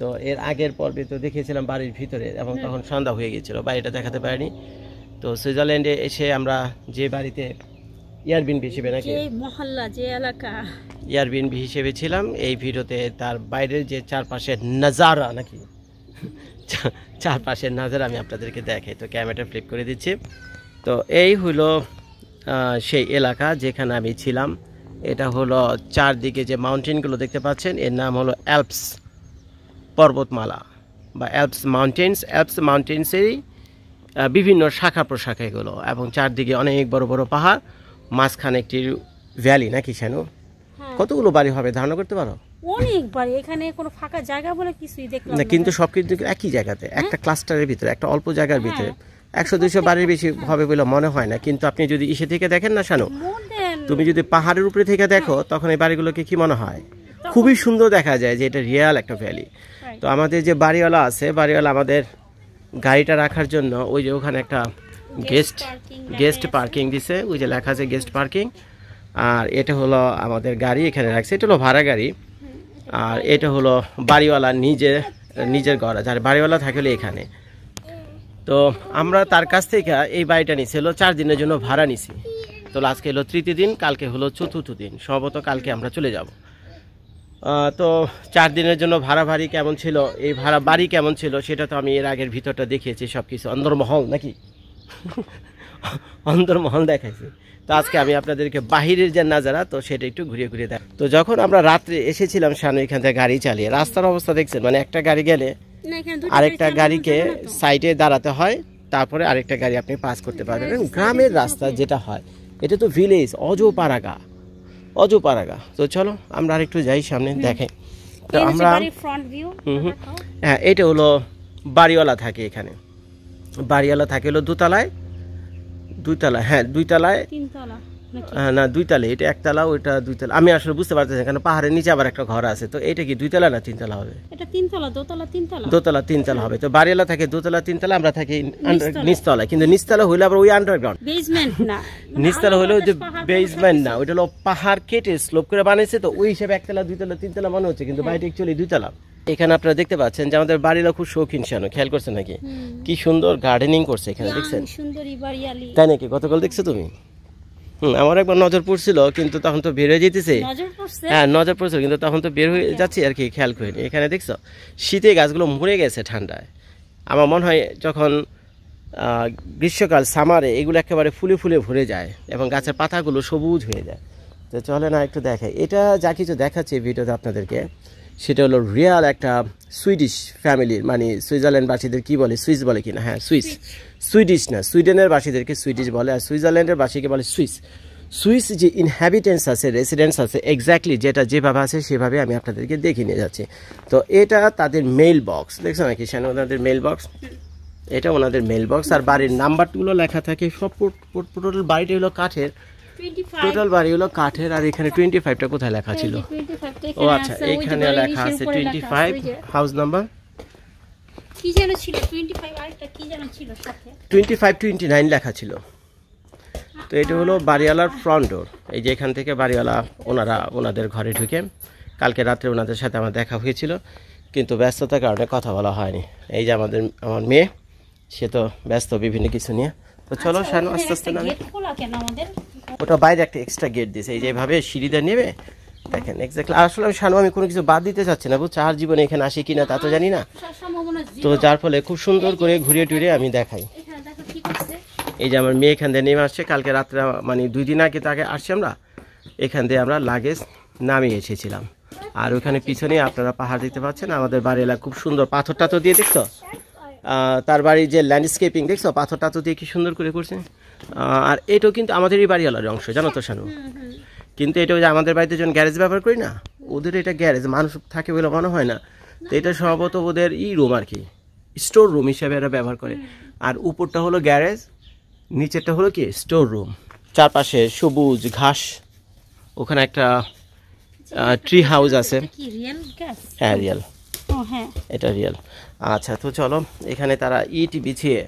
তো এর আগের পর্বে তো দেখিয়েছিলাম বাড়ির ভিতরে, এবং তখন সন্ধ্যা হয়ে গিয়েছিল, বাড়িটা দেখাতে পারিনি। তো সুইজারল্যান্ডে এসে আমরা যে বাড়িতে এয়ারবিএনবি হিসেবে নাকি যে মহল্লা যে এলাকা এয়ারবিএনবি হিসেবে ছিলাম, এই ভিডিওতে তার বাইরের যে চারপাশের নাজারা নাকি চারপাশের নাজারা আমি আপনাদেরকে দেখাই। তো ক্যামেরাটা ফ্লিপ করে দিচ্ছি। তো এই হলো সেই এলাকা যেখানে আমি ছিলাম। এটা হলো চারদিকে যে মাউন্টেনগুলো দেখতে পাচ্ছেন, এর নাম হলো অ্যালপস পর্বতমালা বা অ্যালপস মাউন্টেন্স। অ্যালপস মাউন্টেন্সেরই বিভিন্ন শাখা প্রশাখা এগুলো, এবং চারদিকে অনেক বড় বড় পাহাড়, মাঝখানে একটি ভ্যালি নাকি শানু? কতগুলো বাড়ি হবে ধারণা করতে পারো? অনেক বাড়ি, এখানে কোনো ফাঁকা জায়গা বলে কিছুই দেখলাম না, কিন্তু সব কিছু একই জায়গাতে, একটা ক্লাস্টারের ভিতরে, একটা অল্প জায়গার ভিতরে 100-200 বাড়ির বেশি হবে বলে মনে হয় না। কিন্তু আপনি যদি ইসে থেকে দেখেন না শানু, তুমি যদি পাহাড়ের উপরে থেকে দেখো, তখন এই বাড়িগুলোকে কি মনে হয়, খুবই সুন্দর দেখা যায় যে এটা রিয়েল একটা ভ্যালি। তো আমাদের যে বাড়িওয়ালা আছে, বাড়িওয়ালা আমাদের গাড়িটা রাখার জন্য ওই যে ওখানে একটা গেস্ট পার্কিং দিছে, ওই যে লেখা আছে গেস্ট পার্কিং। আর এটা হলো আমাদের গাড়ি এখানে রাখছে, এটা হলো ভাড়া গাড়ি। আর এটা হলো বাড়িওয়ালা নিজের ঘর, যার বাড়িওয়ালা থাকে হলো এখানে। তো আমরা তার কাছ থেকে এই বাড়িটা নিছি হলো 4 দিনের জন্য ভাড়া নিছি। তো আজকে হলো তৃতীয় দিন, কালকে হলো চতুর্থ দিন, সম্ভবত কালকে আমরা চলে যাব। তো 4 দিনের জন্য ভাড়ি কেমন ছিল, এই বাড়ি কেমন ছিল, সেটা তো আমি এর আগের ভিতরটা দেখিয়েছি, সব কিছু অন্দরমহল নাকি অন্দরমহল দেখাইছি। তো আজকে আমি আপনাদেরকে বাহিরের যে নাজারা, তো সেটা একটু ঘুরিয়ে ঘুরিয়ে দেখ। তো যখন আমরা রাত্রে এসেছিলাম শানু এখান থেকে গাড়ি চালিয়ে, রাস্তার অবস্থা দেখছেন, মানে একটা গাড়ি গেলে আরেকটা গাড়িকে সাইডে দাঁড়াতে হয়, তারপরে আরেকটা গাড়ি আপনি পাস করতে পারবেন। গ্রামের রাস্তা যেটা হয়, এটা তো ভিলেজ, অজপাড়াগা। তো চলো আমরা আরেকটু যাই সামনে দেখাই। তো আমরা হ্যাঁ, এটা হলো বাড়িওয়ালা থাকে এখানে, বাড়িওয়ালা থাকে হলো দুতলায়, হ্যাঁ দুইতলায়, না দুইতলা, এটা একতলা, ওইটা দুইতলা। আমি আসলে বুঝতে পারতেছি, কারণ পাহাড়ের নিচে আবার একটা ঘর আছে। তো এটা কি দুইতলা না তিনতলা হবে? এটা তিনতলা, দোতলা তিনতলা হবে। তো বাড়িওয়ালা থাকে দোতলা তিনতলা, আমরা থাকি নিচতলা। কিন্তু নিচতলা হইলে আবার ওই আন্ডারগ্রাউন্ড, বেসমেন্ট না, নিচতলা হইলে ওই যে বেসমেন্ট না, ওইটা হলো পাহাড় কেটে স্লোপ করে বানাইছে। তো ওই হিসেবে একতলা দুইতলা তিনতলা মনে হচ্ছে, কিন্তু বাড়িটা অ্যাকচুয়ালি দুইতলা। এখানে আপনারা দেখতে পাচ্ছেন যে আমাদের বাড়িটা খুব শৌখিন শানু, খেয়াল করছেন নাকি? কি সুন্দর গার্ডেনিং করছে এখানে, দেখছেন? তাই নাকি? গতকাল দেখছো তুমি? আমার একবার নজর পড়ছিল, কিন্তু তখন তো বের হয়ে যেতেছে। হ্যাঁ নজর পড়ছিল, কিন্তু তখন তো বের হয়ে যাচ্ছে আর কি, খেয়াল করিনি। এখানে দেখছো শীতে গাছগুলো মরে গেছে ঠান্ডায়। আমার মনে হয় যখন গ্রীষ্মকাল সামারে এগুলো একেবারে ফুলে ফুলে ভরে যায়, এবং গাছের পাতাগুলো সবুজ হয়ে যায়। তো চলে না একটু দেখাই। এটা যা কিছু দেখাচ্ছে ভিডিওতে আপনাদেরকে, সেটা হলো রিয়াল একটা সুইডিশ ফ্যামিলির, মানে সুইজারল্যান্ড বাসীদের কি বলে, সুইস বলে কিনা? হ্যাঁ সুইডিশ না, সুইডেনের বাসীদেরকে সুইডিশ বলে, আর সুইজারল্যান্ডের বাসীকে বলে সুইস যে ইনহ্যাবিটেন্টস আছে, রেসিডেন্টস আছে, এক্স্যাক্টলি যেটা যেভাবে আছে সেভাবে আমি আপনাদেরকে দেখিয়ে নিয়ে যাচ্ছি। তো এটা তাদের মেইল বক্স, দেখছো নাকি সেখানে ওনাদের মেইল বক্স, এটা ওনাদের মেইল বক্স। আর বাড়ির নাম্বারগুলো লেখা থাকে সব, টোটাল বাড়িটা হলো কাঠের, টোটাল বাড়ি হলো কাঠের। আর এখানে 25টা কোথায় লেখা ছিল? ও আচ্ছা, এখানে লেখা আছে 25 হাউস নাম্বার, কি যেন ছিল 25, আরেকটা কি যেন ছিল সাথে 25-29 লেখা ছিল। তো এটা হলো বাড়িওয়ালার ফ্রন্ট ডোর। এই যে এখান থেকে বাড়িওয়ালা ওনাদের ঘরে ঢুকে, কালকে রাত্রে ওনাদের সাথে আমার দেখা হয়েছিল, কিন্তু ব্যস্ততার কারণে কথা বলা হয়নি। এই যে আমার মেয়ে, সে তো ব্যস্ত বিভিন্ন কিছু নিয়ে। তো চলো শানু আস্তে আস্তে নামে। ওটা বাইরে একটা এক্সট্রা গেট দিয়েছে, এই যেভাবে সিঁড়িটা নেবে দেখেন এক্স্যাক্টলি। আসলে আমি কোনো কিছু বাদ দিতে চাচ্ছি না, বুঝছো? আর জীবনে এখানে আসি কিনা তা তো জানি না, তো যার ফলে খুব সুন্দর করে ঘুরিয়ে টুরিয়ে আমি দেখাই। এই যে আমার মেয়ে এখান দিয়ে নেমে আসছে, কালকে রাত্রে মানে 2 দিন আগে তাকে আসছি আমরা, এখান দিয়ে আমরা লাগেজ নামিয়ে এসেছিলাম। আর ওখানে পিছনে আপনারা পাহাড় দেখতে পাচ্ছেন, আমাদের বাড়ি এলাকা খুব সুন্দর, পাথর টাথর দিয়ে দেখছো, তার বাড়ির যে ল্যান্ডস্কেপিং দেখছো, পাথর টাথর দিয়ে কি সুন্দর করে করছে। আর এটাও কিন্তু আমাদেরই বাড়িওয়ালার অংশ, জানো তো শানু? কিন্তু এটা যে আমাদের বাড়িতে যখন গ্যারেজ ব্যবহার করি না, ওদের এটা গ্যারেজ মানুষ থাকে বলে মনে হয় না। তো এটা সম্ভবত ওদের রুম আর কি, স্টোর রুম হিসেবে এরা ব্যবহার করে। আর উপরটা হলো গ্যারেজ, নিচেরটা হলো কি স্টোর রুম। চারপাশে সবুজ ঘাস, ওখানে একটা ট্রি হাউস আছে। হ্যাঁ রিয়েল, এটা রিয়েল। আচ্ছা তো চলো, এখানে তারা ইট বিছিয়ে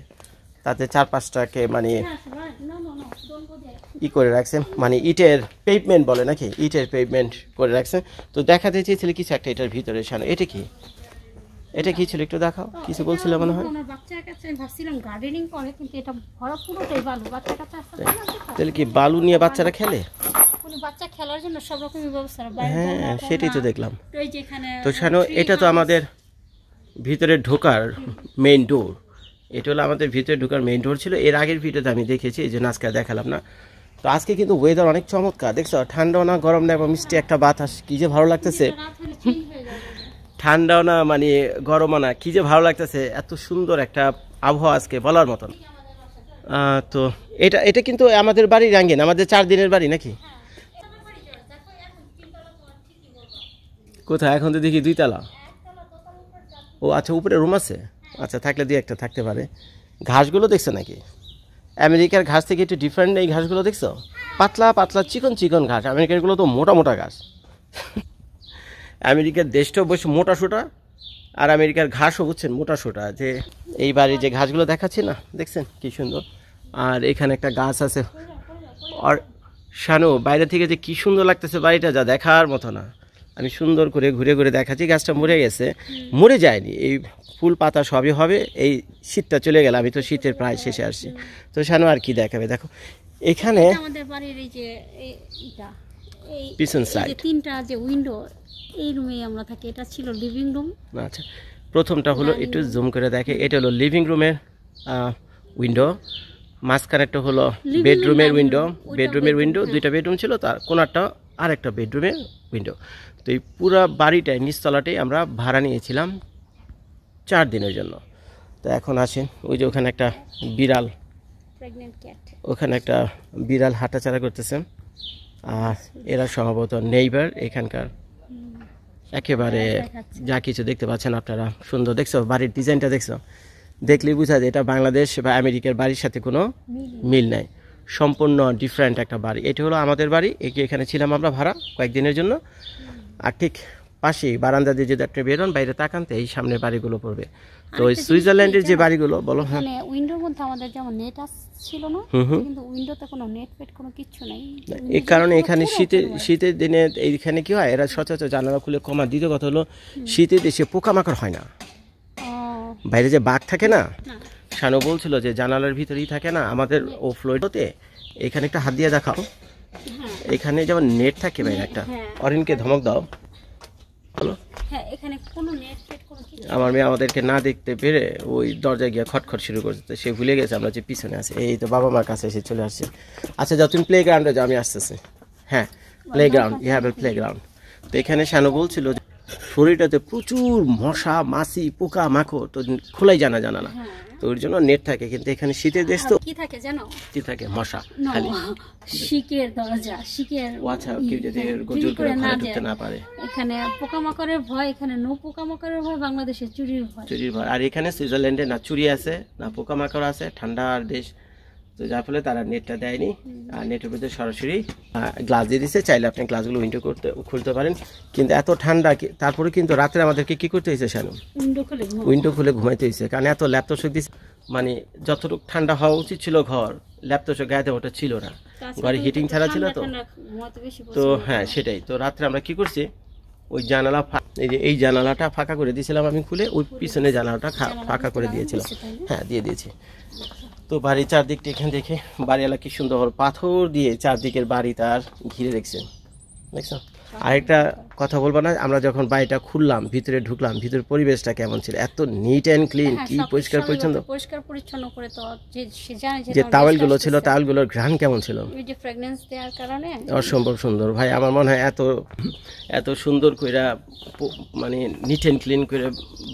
তাতে চারপাশটাকে মানে করে রাখছে, মানে ইটের পেভমেন্ট বলে নাকি, ইটের পেভমেন্ট করে রাখছে। তো দেখাতে চেয়েছিল কিছু একটা এটার ভিতরে। শানু এটা কি? এটা কি ছিল একটু দেখাও, কিছু বলছিল মনে হয়। আমার বাচ্চার কাছে আমি ভাবছিলাম গার্ডেনিং করে, কিন্তু এটা ভরা পুরোটাই বালু। বাচ্চার কাছে আসতে তাহলে কি বালু নিয়ে বাচ্চারা খেলে? কোনো বাচ্চা খেলার জন্য সব রকমের ব্যবস্থা। হ্যাঁ সেটাই তো দেখলাম। এই যেখানে তো শানু এটা তো আমাদের ভিতরে ঢোকার মেইন ডোর, এটা হলো আমাদের ভিতরে ঢোকার মেইন ডোর ছিল। এর আগের ভিডিওতে আমি দেখেছি, এই জন্য আজকে দেখালাম না। তো আজকে কিন্তু ওয়েদার অনেক চমৎকার, দেখছো, ঠান্ডাও না গরম না এবং মিষ্টি একটা বাতাস, কি যে ভালো লাগতেছে। রাত হলে চেঞ্জ হয়ে যাবে। ঠান্ডাও না মানে গরমও না, কি যে ভালো লাগতেছে, এত সুন্দর একটা আবহাওয়া আজকে বলার মতন। তো এটা এটা কিন্তু আমাদের বাড়ির আঙ্গিন, আমাদের 4 দিনের বাড়ি নাকি? কোথায়? এখন তো দেখি 2 তলা। ও আচ্ছা, উপরে রুম আছে। আচ্ছা, থাকলে 2-1টা থাকতে পারে। ঘাসগুলো দেখছো নাকি? আমেরিকার ঘাস থেকে একটু ডিফারেন্ট এই ঘাসগুলো দেখছো, পাতলা পাতলা চিকন চিকন ঘাস। আমেরিকারগুলো তো মোটা মোটা ঘাস। আমেরিকার দেশটাও বেশ মোটা সোটা, আর আমেরিকার ঘাসও বুঝছেন মোটা সোটা। যে এই বাড়ির যে ঘাসগুলো দেখাচ্ছি না, দেখছেন কি সুন্দর। আর এখানে একটা গাছ আছে। আর শানু বাইরে থেকে যে কি সুন্দর লাগতেছে বাড়িটা, যা দেখার মতো না। আমি সুন্দর করে ঘুরে ঘুরে দেখাচ্ছি। গাছটা মরে গেছে, মরে যায়নি, এই ফুল পাতা সবই হবে। এই শীতটা চলে গেল, আমি তো শীতের প্রায় শেষে আসছি। তো শানু আর কি দেখাবে, দেখো এখানে আমাদের বাড়ির এই যে এটা এই পিছন এই সাইড। যে 3টা যে উইন্ডো, এই রুমে আমরা থাকি। এটা ছিল লিভিং রুম। আচ্ছা, প্রথমটা হলো একটু জুম করে দেখে, এটা হলো লিভিং রুমের উইন্ডো। মাঝখানে একটা হলো বেডরুমের উইন্ডো। বেডরুমের উইন্ডো, 2টা বেডরুম ছিল, তার কোনারটা আর একটা বেডরুমের উইন্ডো। তো এই পুরো বাড়িটাই নিচতলাটাই আমরা ভাড়া নিয়েছিলাম 4 দিনের জন্য। তো এখন আসেন, ওই যে ওখানে একটা বিড়াল, প্রেগন্যান্ট ক্যাট। ওখানে একটা বিড়াল হাঁটাচালা করতেছে। আর এরা সম্ভবত নেইবার এখানকার, একেবারে যা কিছু দেখতে পাচ্ছেন আপনারা সুন্দর। দেখছো বাড়ির ডিজাইনটা, দেখছো, দেখলেই বোঝা যায় এটা বাংলাদেশ বা আমেরিকার বাড়ির সাথে কোনো মিল নাই, সম্পূর্ণ ডিফারেন্ট একটা বাড়ি। এটা হলো আমাদের বাড়ি, এখানে ছিলাম আমরা ভাড়া কয়েকদিনের জন্য। আর ঠিক পাশেই বারান্দা দিয়ে যদি আপনি বেরোন, বাইরে তাকানতে এই সামনে বাড়িগুলো পড়বে। তো ওই সুইজারল্যান্ডের যে বাড়িগুলো বলো, হ্যাঁ, মানে উইন্ডোর মধ্যে আমাদের যেমন নেট ছিল না, কিন্তু উইন্ডোতে কোনো নেট ফেট কোনো কিছু নাই। এই কারণে এখানে শীতের দিনে এইখানে কি হয়, এরা সচরাচর জানালা খুলে কমা। দ্বিতীয় কথা হলো শীতের দেশে পোকামাকড় হয় না। বাইরে যে বাঘ থাকে না, শানু বলছিল যে জানালার ভিতরেই থাকে না। আমাদের ও ফ্লোরতে এখানে একটা হাত দিয়ে দেখাও, এখানে যেমন নেট থাকে বাইরে একটা। অরিনকে ধমক দাও, বলো। হ্যাঁ, এখানে কোনো নেট ফেট কোনো কিছু। আমার মেয়ে আমাদেরকে না দেখতে পেরে ওই দরজায় গিয়ে খটখট শুরু করতে, সে ভুলে গেছে আমরা যে পিছনে আছি। এই তো বাবা মার কাছে এসে চলে আসছে। আচ্ছা যাও তুমি প্লে গ্রাউন্ডে যাও, আমি আসতেছি। হ্যাঁ, playground, you have a playground. তো এখানে শানু বলছিল যে শরীরটাতে প্রচুর মশা মাছি পোকা মাকড়, তো খোলাই জানা না। তো ওর জন্য নেট থাকে, কিন্তু এখানে শীতের দেশ তো কি থাকে জানো? কি থাকে? মশা খালি। শিকের দরজা, শিকের। আচ্ছা, কেউ যদি জোর করে ঘরে ঢুকতে না পারে। এখানে পোকামাকড়ের ভয়, এখানে নো পোকামাকড়ের ভয়, বাংলাদেশে চুরির ভয়। চুরির ভয়। আর এখানে সুইজারল্যান্ডে না চুরি আছে না পোকামাকড় আছে, ঠান্ডার দেশ। তো যার ফলে তারা নেটটা দেয়নি, আর নেটের মধ্যে সরাসরি গ্লাস দিয়ে দিচ্ছে। চাইলে আপনি গ্লাসগুলো খুলতে পারেন, কিন্তু এত ঠান্ডা। তারপরে কিন্তু রাত্রে আমাদেরকে কি করতে হয়েছে শানু? উইন্ডো খুলে ঘুমাইতে হয়েছে, কারণ এত ল্যাপটপ দিচ্ছে। মানে যতটুকু ঠান্ডা হওয়া উচিত ছিল ঘর, ল্যাপটপ গায়ে ওটা ছিল না, ঘরে হিটিং ছাড়া ছিল। তো হ্যাঁ সেটাই। তো রাত্রে আমরা কি করছি, ওই জানালা, এই জানালাটা ফাঁকা করে দিয়েছিলাম আমি খুলে, ওই পিছনে জানালাটা ফাঁকা করে দিয়েছিলাম। হ্যাঁ, দিয়ে দিয়েছি। তো বাড়ির চারদিকটা এখানে দেখে, বাড়িওয়ালা কি সুন্দর পাথর দিয়ে চারদিকের বাড়ি তার ঘিরে রেখেছেন, দেখছো। আরেকটা কথা বলবো না, আমরা যখন বাড়িটা খুললাম, ভিতরে ঢুকলাম, ভিতরের পরিবেশটা কেমন ছিল, এত নিট অ্যান্ড ক্লিন, কি পরিষ্কার পরিচ্ছন্ন করে। তো সে জানে যে টাওয়েলগুলো ছিল, টাওয়েলগুলোর ঘ্রাণ কেমন ছিল, ওই যে ফ্র্যাগনেন্স দেওয়ার কারণে অসম্ভব সুন্দর। ভাই আমার মনে হয় এত সুন্দর কইরা মানে নিট অ্যান্ড ক্লিন করে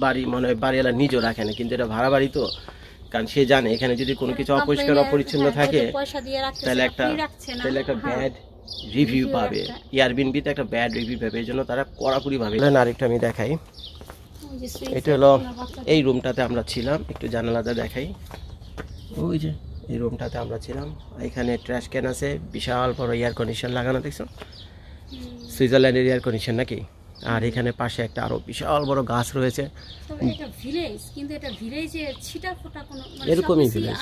বাড়ি মনে হয় বাড়িওয়ালা নিজেও রাখে না, কিন্তু এটা ভাড়া বাড়ি তো, কারণ সে জানে এখানে যদি কোনো কিছু অপরিষ্কার অপরিচ্ছন্ন থাকে তাহলে একটা ব্যাড রিভিউ পাবে, এয়ারবিএনবিতে একটা ব্যাড রিভিউ পাবে। এই জন্য তারা কড়াকড়ি ভাবে। আরেকটা আমি দেখাই, এটা হলো এই রুমটাতে আমরা ছিলাম, একটু জানালাতে দেখাই। ওই যে এই রুমটাতে আমরা ছিলাম, এখানে ট্র্যাশ ক্যান আছে, বিশাল বড় এয়ার কন্ডিশন লাগানো, দেখছো, সুইজারল্যান্ডের এয়ার কন্ডিশন নাকি। আর এখানে পাশে একটা আরো বিশাল বড় গাছ রয়েছে। এটা ভিলেজ, কিন্তু এটা ভিলেজে ছিটাফোটা কোনো মানে এরকমই ভিলেজ।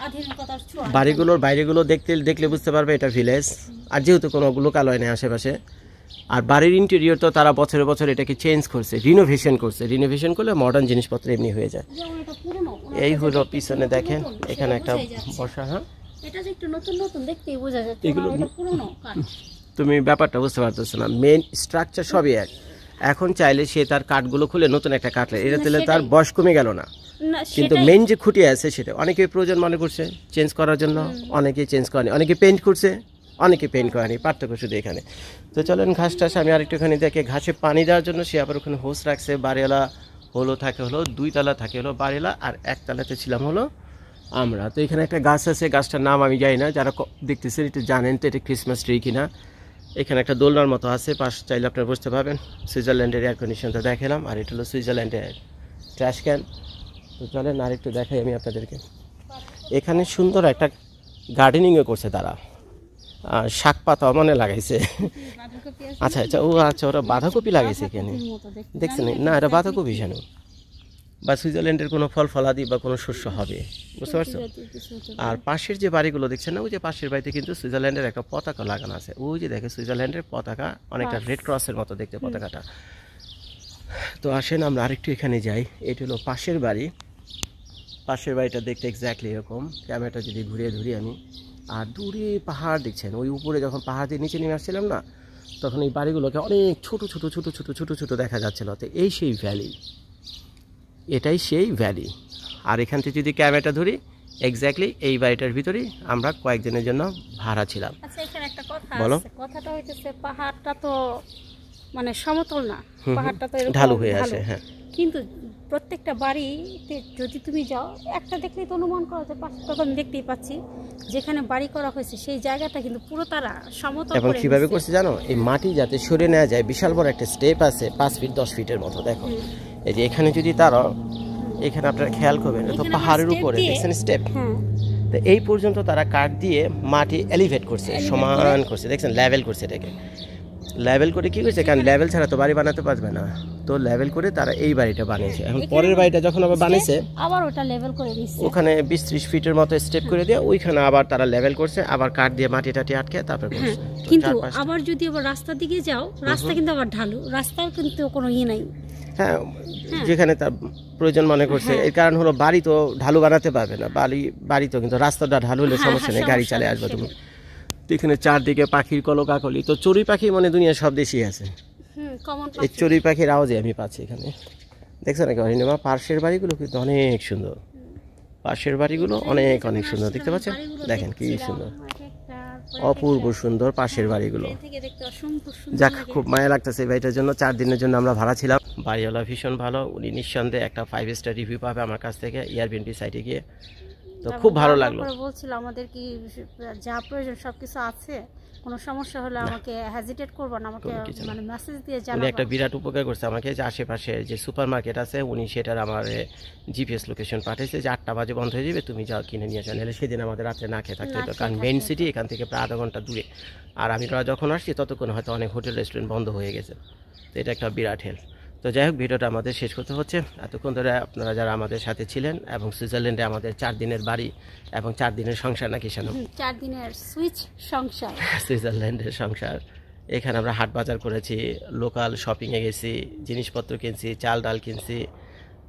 আধুনিকতার ছোঁয়া। বাড়িগুলোর বাইরেগুলো দেখলে বুঝতে পারবে এটা ভিলেজ। আর যেহেতু কোনো লোকালয় নেই আশেপাশে, আর বাড়ির ইন্টেরিয়র তো তারা বছরে বছর এটাকে চেঞ্জ করছে, রিনোভেশন করছে। রিনোভেশন করলে মডার্ন জিনিসপত্র এমনি হয়ে যায়। যেমন এটা পুরনো, এই হলো পিছনে দেখেন, এখানে একটা বসা। হ্যাঁ, এটা যে একটু নতুন নতুন দেখতেই বোঝা যাচ্ছে, এগুলো এটা পুরনো কাঠ। তুমি ব্যাপারটা বুঝতে পারতেছো না, মেন স্ট্রাকচার সবই এক। এখন চাইলে সে তার কাঠগুলো খুলে নতুন একটা কাঠ লাগে, এটা তাহলে তার বয়স কমে গেল না, না কিন্তু মেন যে খুঁটি আছে সেটা অনেকে প্রয়োজন মনে করছে চেঞ্জ করার জন্য, অনেকে চেঞ্জ করেনি, অনেকে পেইন্ট করছে, অনেকে পেইন্ট করেনি, পার্থক্য শুধু এখানে। তো চলেন ঘাস টাস আমি আরেকটুখানি দেখে, ঘাসে পানি দেওয়ার জন্য সে আবার ওখানে হোস রাখছে। বাড়িওয়ালা হলো 2 তলা থাকে হলো বাড়িওয়ালা, আর 1 তলাতে ছিলাম হলো আমরা। তো এখানে একটা গাছ আছে, গাছটার নাম আমি জানি না, যারা দেখতেছেন একটু জানেন তো এটা ক্রিসমাস ট্রি কিনা। এখানে একটা দোলনার মতো আছে, পাশ চাইলে আপনারা বুঝতে পারবেন। সুইজারল্যান্ডের এয়ার কন্ডিশনটা দেখালাম, আর এটা হলো সুইজারল্যান্ডের ট্র্যাশ ক্যান। তো চলেন আরেকটু দেখাই আমি আপনাদেরকে। এখানে সুন্দর একটা গার্ডেনিংও করছে তারা, শাক পাতা মানে লাগাইছে। আচ্ছা আচ্ছা, ও আচ্ছা, ওরা বাঁধাকপি লাগাইছে এখানে, দেখছেন? না, এটা বাঁধাকপি কেন, বা সুইজারল্যান্ডের কোনো ফল ফলাদি বা কোনো শস্য হবে, বুঝতে পারছো? আর পাশের যে বাড়িগুলো দেখছেন না, ওই যে পাশের বাড়িতে কিন্তু সুইজারল্যান্ডের একটা পতাকা লাগানো আছে। ওই যে দেখে সুইজারল্যান্ডের পতাকা, অনেকটা রেড ক্রসের মতো দেখতে পতাকাটা। তো আসেন আমরা আরেকটু এখানে যাই। এটা হলো পাশের বাড়ি। পাশের বাড়িটা দেখতে এক্স্যাক্টলি এরকম, ক্যামেরাটা যদি ঘুরিয়ে ধরি আমি। আর দূরে পাহাড় দেখছেন, ওই উপরে যখন পাহাড় দিয়ে নিচে নেমে আসছিলাম না, তখন এই বাড়িগুলোকে অনেক ছোট ছোট ছোট ছোট ছোট ছোট দেখা যাচ্ছিল। তো এই সেই ভ্যালি, এটাই সেই ভ্যালি। আর এখান থেকে যদি ক্যামেরাটা ধরি, এক্স্যাক্টলি এই বাড়িটার ভিতরেই আমরা কয়েকদিনের জন্য ভাড়া ছিলাম। আচ্ছা, এখানে একটা কথা বলো। আছে, কথাটা হইতেছে পাহাড়টা তো মানে সমতল না, পাহাড়টা তো এরকম ঢালু হয়ে ঢালু। আসে, হ্যাঁ। কিন্তু প্রত্যেকটা বাড়িতে যদি তুমি যাও, একটা দেখলেই তো অনুমান করা যায়, পাঁচটা তো আমি দেখতেই পাচ্ছি যেখানে বাড়ি করা হয়েছে সেই জায়গাটা কিন্তু পুরো তারা সমতল এবং করে কিভাবে নিচ্ছে। করছে জানো, এই মাটি যাতে সরে নেওয়া যায়, বিশাল বড় একটা স্টেপ আছে, 5 ফিট 10 ফিটের মতো। দেখো এই যে এখানে যদি তারা, এখানে আপনারা খেয়াল করবেন, এটা তো এখানে পাহাড়ের step উপরে দিয়ে- দেখছেন স্টেপ, হ্যাঁ, তো এই পর্যন্ত তারা কাঠ দিয়ে মাটি এলিভেট করছে, সমান করছে, দেখছেন লেভেল করছে এটাকে। লেভেল করে কি করছে, কারণ লেভেল ছাড়া তো বাড়ি বানাতে পারবে না, তো লেভেল করে তারা এই বাড়িটা বানিয়েছে। এখন পরের বাড়িটা যখন আবার বানিয়েছে, আবার ওটা লেভেল করে দিচ্ছে। ওখানে 20-30 ফিটের মতো স্টেপ করে দিয়ে ওইখানে আবার তারা লেভেল করছে, আবার কাঠ দিয়ে মাটি টাটি আটকে তারপর করছে। তো কিন্তু 4-5 আবার যদি আবার রাস্তার দিকে যাও, রাস্তা কিন্তু আবার ঢালু, রাস্তার কিন্তু কোনো ইয়ে নাই। হ্যাঁ, যেখানে তার প্রয়োজন মনে করছে। এর কারণ হলো বাড়ি তো ঢালু বানাতে পারবে না, বাড়ি তো, কিন্তু রাস্তাটা ঢালু হলে সমস্যা নেই, গাড়ি চালে আসবে তুমি। তো এখানে চারদিকে পাখির কলকাকলি, তো চড়ুই পাখি মানে দুনিয়া সব দেশই আছে। কমন এই চড়ুই পাখির আওয়াজে আমি পাচ্ছি এখানে, দেখছো নাকি অরিনিমা? পাশের বাড়িগুলো কিন্তু অনেক সুন্দর, পাশের বাড়িগুলো অনেক অনেক সুন্দর, দেখতে পাচ্ছেন? দেখেন কি সুন্দর, অপূর্ব সুন্দর পাশের বাড়িগুলো। যাক, খুব মায়া লাগতেছে এই বাড়িটার জন্য। 4 দিনের জন্য আমরা ভাড়া ছিলাম। বাড়িওয়ালা ভীষণ ভালো, উনি নিঃসন্দেহে একটা 5 স্টার রিভিউ পাবে আমার কাছ থেকে এয়ারবিএনবি সাইটে গিয়ে। তো খুব ভালো লাগলো। বলছিল আমাদের কি যা প্রয়োজন সবকিছু আছে, কোনো সমস্যা হলে আমাকে হেজিটেট করবে না, আমাকে মানে মেসেজ দিয়ে উনি জানাবে। একটা বিরাট উপকার করছে আমাকে, যে আশেপাশে যে সুপার মার্কেট আছে উনি সেটার আমার জিপিএস লোকেশন পাঠিয়েছে, যে 8টা বাজে বন্ধ হয়ে যাবে, তুমি যাও কিনে নিয়ে আসো। নাহলে সেদিন আমাদের রাত্রে না খেয়ে থাকতে হতো, কারণ মেইন সিটি এখান থেকে প্রায় আধা ঘন্টা দূরে। আর আমি যখন আসছি ততক্ষণ হয়তো অনেক হোটেল রেস্টুরেন্ট বন্ধ হয়ে গেছে। তো এটা একটা বিরাট হেল্প। তো যাই হোক, ভিডিওটা আমাদের শেষ করতে হচ্ছে। এতক্ষণ ধরে আপনারা যারা আমাদের সাথে ছিলেন, এবং সুইজারল্যান্ডে আমাদের 4 দিনের বাড়ি এবং 4 দিনের সংসার নাকি শানু? 4 দিনের সুইচ সংসার, সুইজারল্যান্ডের সংসার। এখানে আমরা হাট বাজার করেছি, লোকাল শপিংয়ে গেছি, জিনিসপত্র কিনছি, চাল ডাল কিনছি,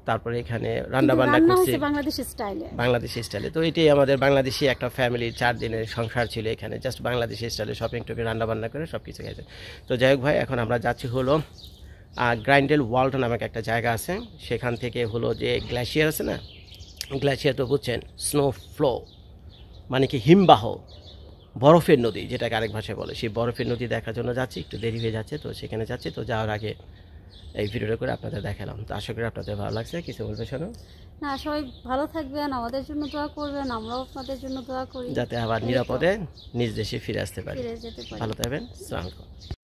তারপরে এখানে রান্না বান্না করছি বাংলাদেশি স্টাইলে। বাংলাদেশি স্টাইলে। তো এটাই আমাদের বাংলাদেশি একটা ফ্যামিলির 4 দিনের সংসার ছিল এখানে, জাস্ট বাংলাদেশি স্টাইলে শপিং টপে রান্না বান্না করে সব কিছু গেছে। তো যাই হোক ভাই, এখন আমরা যাচ্ছি হলো গ্রাইন্ডেল ওয়ালটন নামক একটা জায়গা আছে, সেখান থেকে হলো যে গ্লেশিয়ার আছে না, গ্লেশিয়ার তো বুঝছেন, স্নো ফ্লো মানে কি হিমবাহ, বরফের নদী যেটাকে আরেক ভাষায় বলে, সেই বরফের নদী দেখার জন্য যাচ্ছি। একটু দেরি হয়ে যাচ্ছে, তো সেখানে যাচ্ছি। তো যাওয়ার আগে এই ভিডিওটা করে আপনাদের দেখালাম। তো আশা করি আপনাদের ভালো লাগছে। কিছু বলবে শোনো? না, সবাই ভালো থাকবেন, আমাদের জন্য দোয়া করবেন, আমরাও আপনাদের জন্য দোয়া করি, যাতে আবার নিরাপদে নিজ দেশে ফিরে আসতে পারি। ফিরে যেতে পারি। ভালো থাকবেন। আসসালামু আলাইকুম।